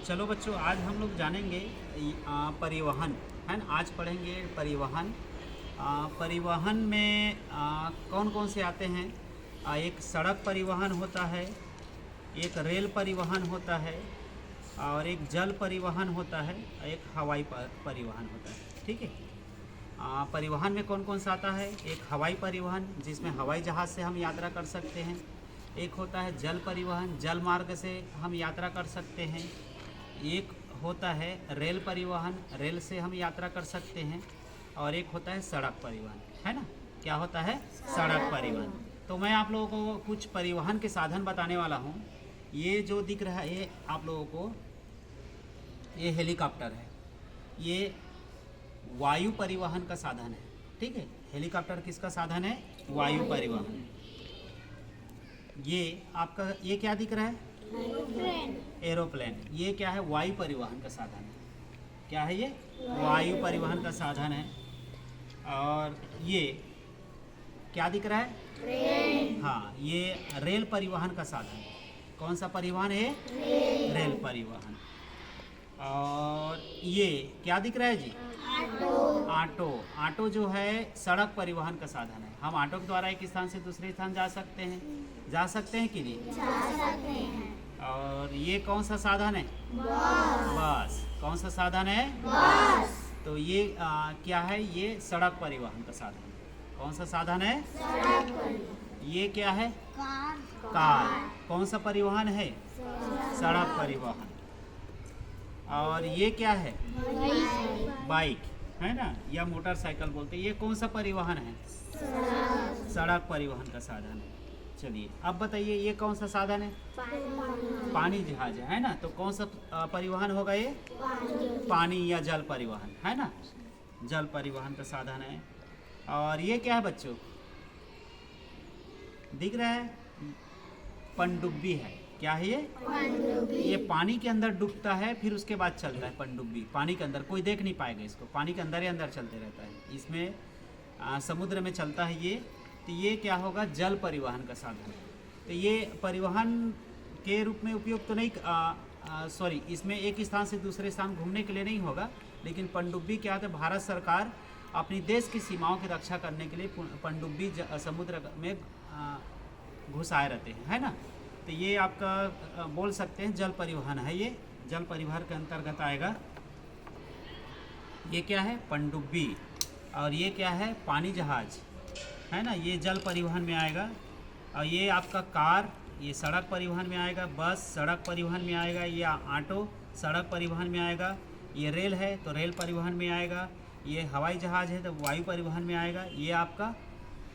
चलो बच्चों, आज हम लोग जानेंगे परिवहन, है ना। आज पढ़ेंगे परिवहन। परिवहन में कौन कौन से आते हैं। एक सड़क परिवहन होता है, एक रेल परिवहन होता है, और एक जल परिवहन होता है, एक हवाई परिवहन होता है। ठीक है। परिवहन में कौन कौन सा आता है। एक हवाई परिवहन, जिसमें हवाई जहाज़ से हम यात्रा कर सकते हैं। एक होता है जल परिवहन, जल मार्ग से हम यात्रा कर सकते हैं। एक होता है रेल परिवहन, रेल से हम यात्रा कर सकते हैं। और एक होता है सड़क परिवहन, है ना। क्या होता है? सड़क परिवहन। तो मैं आप लोगों को कुछ परिवहन के साधन बताने वाला हूँ। ये जो दिख रहा है ये आप लोगों को, ये हेलीकॉप्टर है। ये वायु परिवहन का साधन है। ठीक है। हेलीकॉप्टर किसका साधन है? वायु परिवहन। ये आपका ये क्या दिख रहा है? एरोप्लेन। ये क्या है? वायु परिवहन का साधन है। क्या है ये? वायु परिवहन का साधन है। और ये क्या दिख रहा है? ट्रेन। हाँ, ये रेल परिवहन का साधन है। कौन सा परिवहन है? रेल परिवहन। और ये क्या दिख रहा है जी? ऑटो। ऑटो जो है सड़क परिवहन का साधन है। हम ऑटो के द्वारा एक स्थान से दूसरे स्थान जा सकते हैं। जा सकते हैं कि नहीं? जा सकते हैं। और ये कौन सा साधन है? बस। कौन सा साधन है? बस। तो ये क्या है? ये सड़क परिवहन का साधन है। कौन सा साधन है? सड़क परिवहन। ये क्या है? कार। कौन सा परिवहन है? सड़क परिवहन। और ये क्या है? बाइक, है ना, या मोटरसाइकिल बोलते हैं। ये कौन सा परिवहन है? सड़क परिवहन का साधन है। चलिए अब बताइए, ये कौन सा साधन है? पानी जहाज है ना। तो कौन सा परिवहन होगा ये? पानी या जल परिवहन, है ना। जल परिवहन का साधन है। और ये क्या है बच्चों? दिख रहा है? पनडुब्बी है। क्या है ये? पनडुब्बी। ये पानी के अंदर डूबता है, फिर उसके बाद चलता है। पनडुब्बी पानी के अंदर, कोई देख नहीं पाएगा इसको। पानी के अंदर ही अंदर चलते रहता है। इसमें समुद्र में चलता है ये। तो ये क्या होगा? जल परिवहन का साधन। तो ये परिवहन के रूप में उपयोग तो नहीं, सॉरी, इसमें एक स्थान से दूसरे स्थान घूमने के लिए नहीं होगा। लेकिन पनडुब्बी क्या होता है? भारत सरकार अपनी देश की सीमाओं की रक्षा करने के लिए पनडुब्बी समुद्र में घुसाए रहते हैं, है ना। तो ये आपका बोल सकते हैं जल परिवहन है। ये जल परिवहन के अंतर्गत आएगा। ये क्या है? पनडुब्बी। और ये क्या है? पानी जहाज, है ना। ये जल परिवहन में आएगा। और ये आपका कार, ये सड़क परिवहन में आएगा। बस सड़क परिवहन में आएगा। ये ऑटो सड़क परिवहन में आएगा। ये रेल है तो रेल परिवहन में आएगा। ये हवाई जहाज़ है तो वायु परिवहन में आएगा। ये आपका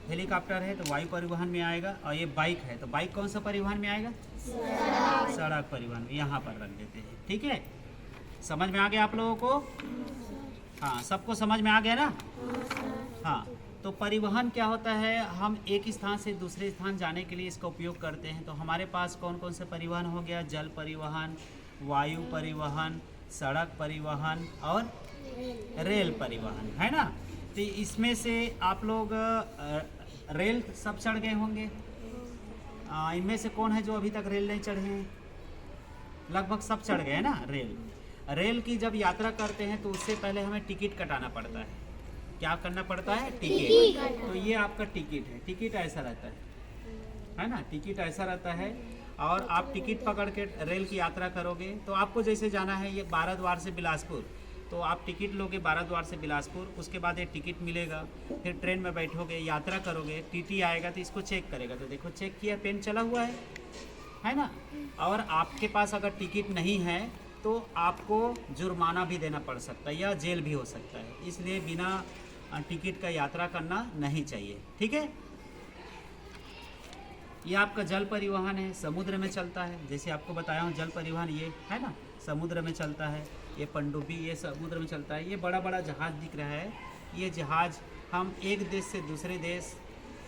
हेलीकॉप्टर है तो वायु परिवहन में आएगा। और ये बाइक है तो बाइक कौन सा परिवहन में आएगा? सड़क परिवहन में। यहाँ पर रख देते हैं। ठीक है। समझ में आ गया आप लोगों को? हाँ, सबको समझ में आ गया ना। हाँ, तो परिवहन क्या होता है? हम एक स्थान से दूसरे स्थान जाने के लिए इसका उपयोग करते हैं। तो हमारे पास कौन कौन से परिवहन हो गया? जल परिवहन, वायु परिवहन, सड़क परिवहन और रेल परिवहन, है ना। तो इसमें से आप लोग रेल सब चढ़ गए होंगे। इनमें से कौन है जो अभी तक रेल नहीं चढ़े हैं? लगभग सब चढ़ गए हैं ना रेल। रेल की जब यात्रा करते हैं तो उससे पहले हमें टिकट कटाना पड़ता है। क्या करना पड़ता है? टिकट। तो ये आपका टिकट है। टिकट ऐसा रहता है ना। टिकट ऐसा रहता है। और आप टिकट पकड़ के रेल की यात्रा करोगे तो आपको जैसे जाना है ये बाराद्वार से बिलासपुर, तो आप टिकट लोगे बाराद्वार से बिलासपुर। उसके बाद ये टिकट मिलेगा। फिर ट्रेन में बैठोगे, यात्रा करोगे, टीटी आएगा तो इसको चेक करेगा। तो देखो चेक किया, पेन चला हुआ है ना। और आपके पास अगर टिकट नहीं है तो आपको जुर्माना भी देना पड़ सकता है या जेल भी हो सकता है। इसलिए बिना टिकट का यात्रा करना नहीं चाहिए। ठीक है। ये आपका जल परिवहन है, समुद्र में चलता है। जैसे आपको बताया हूँ जल परिवहन ये है ना, समुद्र में चलता है। ये पनडुब्बी ये समुद्र में चलता है। ये बड़ा बड़ा जहाज़ दिख रहा है। ये जहाज़ हम एक देश से दूसरे देश,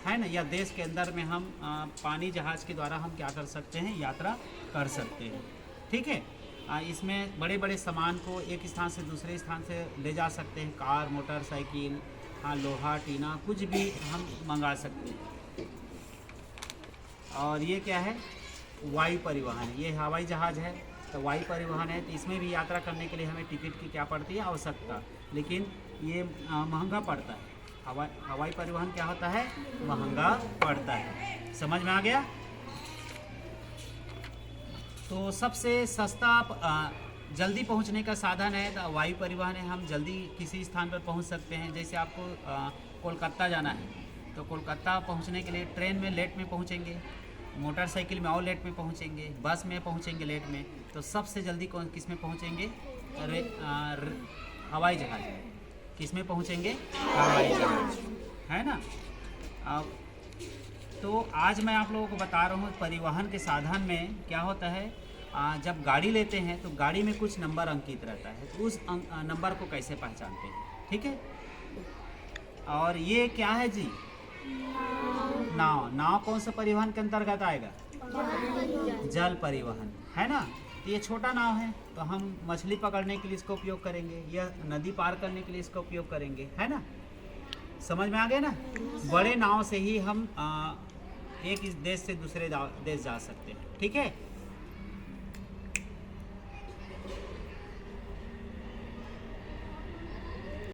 है ना, या देश के अंदर में हम पानी जहाज़ के द्वारा हम क्या कर सकते हैं? यात्रा कर सकते हैं। ठीक है। इसमें बड़े बड़े सामान को एक स्थान से दूसरे स्थान से ले जा सकते हैं। कार, मोटरसाइकिल, हाँ, लोहा, टीना, कुछ भी हम मंगा सकते हैं। और ये क्या है? वायु परिवहन। ये हवाई जहाज़ है। तो वायु परिवहन है, तो इसमें भी यात्रा करने के लिए हमें टिकट की क्या पड़ती है, आवश्यकता। लेकिन ये महंगा पड़ता है। हवाई परिवहन क्या होता है, महंगा पड़ता है। समझ में आ गया। तो सबसे सस्ता जल्दी पहुंचने का साधन है तो वायु परिवहन है। हम जल्दी किसी स्थान पर पहुंच सकते हैं। जैसे आपको कोलकाता जाना है तो कोलकाता पहुंचने के लिए ट्रेन में लेट में पहुंचेंगे, मोटरसाइकिल में और लेट में पहुंचेंगे, बस में पहुंचेंगे लेट में। तो सबसे जल्दी किस में पहुंचेंगे, हवाई जहाज में। किस में पहुंचेंगे, हवाई जहाज, है ना। अब तो आज मैं आप लोगों को बता रहा हूँ परिवहन के साधन में क्या होता है। जब गाड़ी लेते हैं तो गाड़ी में कुछ नंबर अंकित रहता है, तो उस नंबर को कैसे पहचानते हैं, ठीक है। और ये क्या है जी, नाव। नाव कौन सा परिवहन के अंतर्गत आएगा, जल परिवहन, है ना। तो ये छोटा नाव है तो हम मछली पकड़ने के लिए इसका उपयोग करेंगे, या नदी पार करने के लिए इसका उपयोग करेंगे, है ना। समझ में आ गया ना। बड़े नाव से ही हम एक इस देश से दूसरे देश जा सकते हैं, ठीक है।